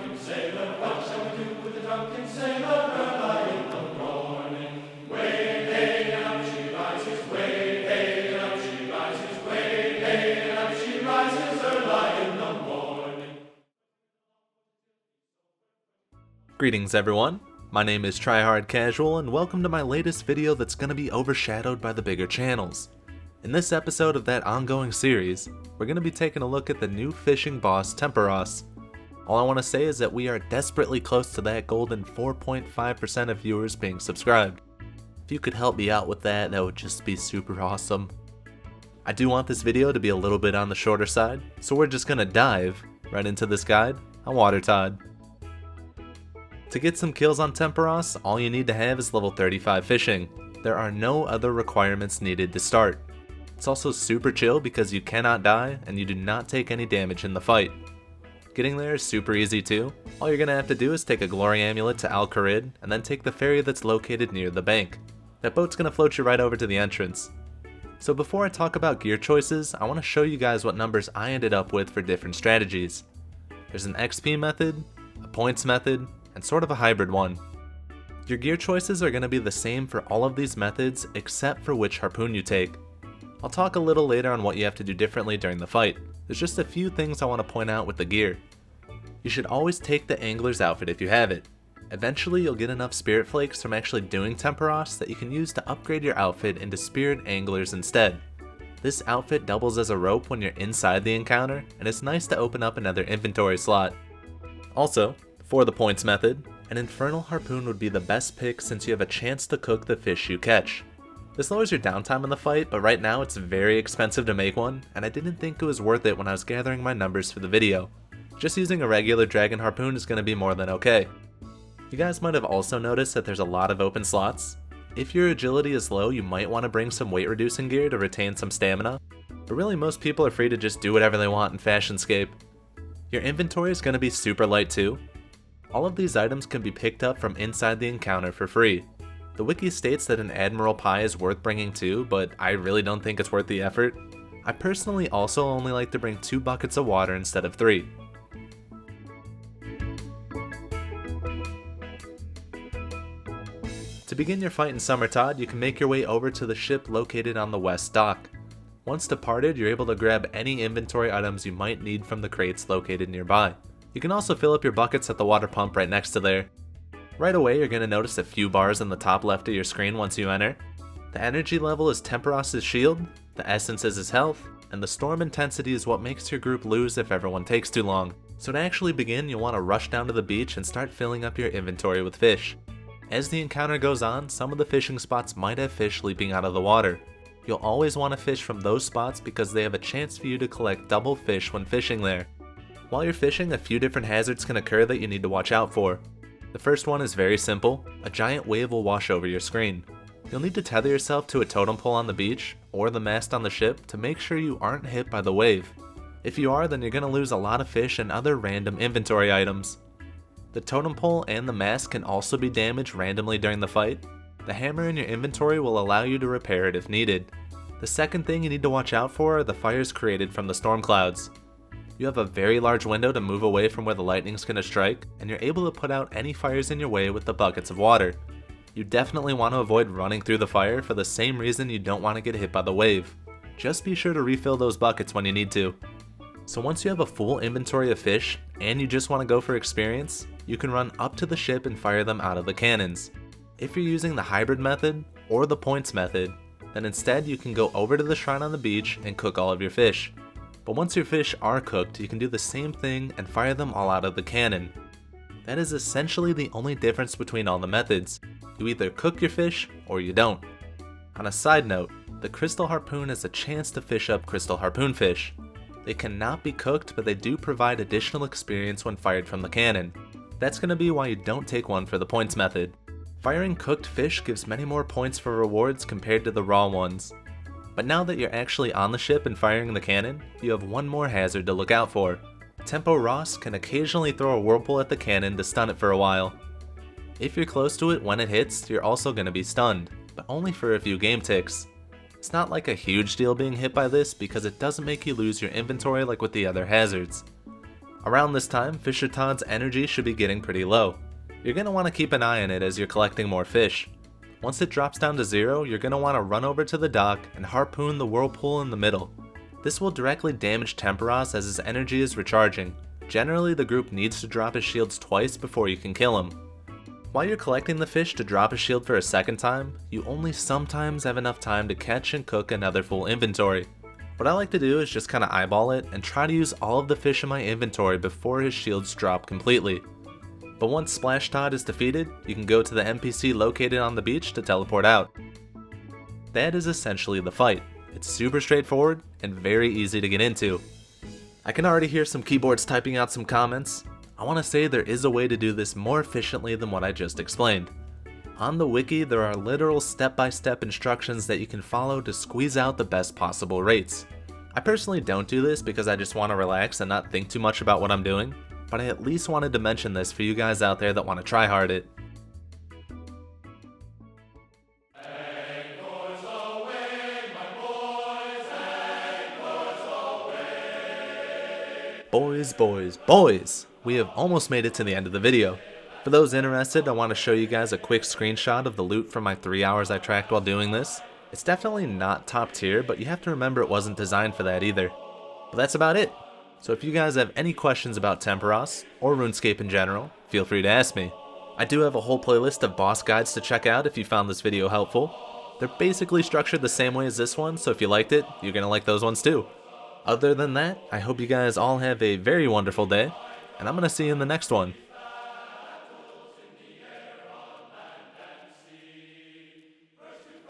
drunken sailor? What shall we do with the drunken sailor early in the morning? Way hey, and up she rises. Way hey, and up she rises. Way hey, and up she rises early in the morning. Greetings everyone, my name is Tryhard Casual and welcome to my latest video that's going to be overshadowed by the bigger channels. In this episode of that ongoing series, we're going to be taking a look at the new fishing boss Tempoross. All I want to say is that we are desperately close to that golden 4.5% of viewers being subscribed. If you could help me out with that, that would just be super awesome. I do want this video to be a little bit on the shorter side, so we're just going to dive right into this guide on Water Tide. To get some kills on Tempoross, all you need to have is level 35 fishing. There are no other requirements needed to start. It's also super chill because you cannot die and you do not take any damage in the fight. Getting there is super easy too. All you're going to have to do is take a glory amulet to Al Kharid and then take the ferry that's located near the bank. That boat's going to float you right over to the entrance. So before I talk about gear choices, I want to show you guys what numbers I ended up with for different strategies. There's an XP method, a points method, and sort of a hybrid one. Your gear choices are going to be the same for all of these methods except for which harpoon you take. I'll talk a little later on what you have to do differently during the fight. There's just a few things I want to point out with the gear. You should always take the angler's outfit if you have it. Eventually you'll get enough spirit flakes from actually doing Tempoross that you can use to upgrade your outfit into spirit anglers instead. This outfit doubles as a rope when you're inside the encounter, and it's nice to open up another inventory slot. Also, for the points method, an infernal harpoon would be the best pick since you have a chance to cook the fish you catch. This lowers your downtime in the fight, but right now it's very expensive to make one, and I didn't think it was worth it when I was gathering my numbers for the video. Just using a regular dragon harpoon is going to be more than okay. You guys might have also noticed that there's a lot of open slots. If your agility is low, you might want to bring some weight reducing gear to retain some stamina, but really most people are free to just do whatever they want in Fashionscape. Your inventory is going to be super light too. All of these items can be picked up from inside the encounter for free. The wiki states that an Admiral Pie is worth bringing too, but I really don't think it's worth the effort. I personally also only like to bring 2 buckets of water instead of 3. To begin your fight in Summertide, you can make your way over to the ship located on the west dock. Once departed, you're able to grab any inventory items you might need from the crates located nearby. You can also fill up your buckets at the water pump right next to there. Right away, you're going to notice a few bars in the top left of your screen once you enter. The energy level is Tempoross' shield, the essence is his health, and the storm intensity is what makes your group lose if everyone takes too long. So to actually begin, you'll want to rush down to the beach and start filling up your inventory with fish. As the encounter goes on, some of the fishing spots might have fish leaping out of the water. You'll always want to fish from those spots because they have a chance for you to collect double fish when fishing there. While you're fishing, a few different hazards can occur that you need to watch out for. The first one is very simple. A giant wave will wash over your screen. You'll need to tether yourself to a totem pole on the beach or the mast on the ship to make sure you aren't hit by the wave. If you are, then you're going to lose a lot of fish and other random inventory items. The totem pole and the mast can also be damaged randomly during the fight. The hammer in your inventory will allow you to repair it if needed. The second thing you need to watch out for are the fires created from the storm clouds. You have a very large window to move away from where the lightning's going to strike, and you're able to put out any fires in your way with the buckets of water. You definitely want to avoid running through the fire for the same reason you don't want to get hit by the wave. Just be sure to refill those buckets when you need to. So once you have a full inventory of fish, and you just want to go for experience, you can run up to the ship and fire them out of the cannons. If you're using the hybrid method, or the points method, then instead you can go over to the shrine on the beach and cook all of your fish. But once your fish are cooked, you can do the same thing and fire them all out of the cannon. That is essentially the only difference between all the methods. You either cook your fish or you don't. On a side note, the crystal harpoon has a chance to fish up crystal harpoon fish. They cannot be cooked, but they do provide additional experience when fired from the cannon. That's going to be why you don't take one for the points method. Firing cooked fish gives many more points for rewards compared to the raw ones. But now that you're actually on the ship and firing the cannon, you have one more hazard to look out for. Tempoross can occasionally throw a whirlpool at the cannon to stun it for a while. If you're close to it when it hits, you're also going to be stunned, but only for a few game ticks. It's not like a huge deal being hit by this because it doesn't make you lose your inventory like with the other hazards. Around this time, Fisher Todd's energy should be getting pretty low. You're going to want to keep an eye on it as you're collecting more fish. Once it drops down to 0, you're going to want to run over to the dock and harpoon the whirlpool in the middle. This will directly damage Tempoross as his energy is recharging. Generally, the group needs to drop his shields twice before you can kill him. While you're collecting the fish to drop a shield for a second time, you only sometimes have enough time to catch and cook another full inventory. What I like to do is just kinda eyeball it and try to use all of the fish in my inventory before his shields drop completely. But once Splash Todd is defeated, you can go to the NPC located on the beach to teleport out. That is essentially the fight. It's super straightforward and very easy to get into. I can already hear some keyboards typing out some comments. I want to say there is a way to do this more efficiently than what I just explained. On the wiki, there are literal step-by-step instructions that you can follow to squeeze out the best possible rates. I personally don't do this because I just want to relax and not think too much about what I'm doing, but I at least wanted to mention this for you guys out there that want to try hard it. Boys! We have almost made it to the end of the video. For those interested, I want to show you guys a quick screenshot of the loot from my 3 hours I tracked while doing this. It's definitely not top tier, but you have to remember it wasn't designed for that either. But that's about it. So if you guys have any questions about Tempoross, or RuneScape in general, feel free to ask me. I do have a whole playlist of boss guides to check out if you found this video helpful. They're basically structured the same way as this one, so if you liked it, you're gonna like those ones too. Other than that, I hope you guys all have a very wonderful day, and I'm gonna see you in the next one.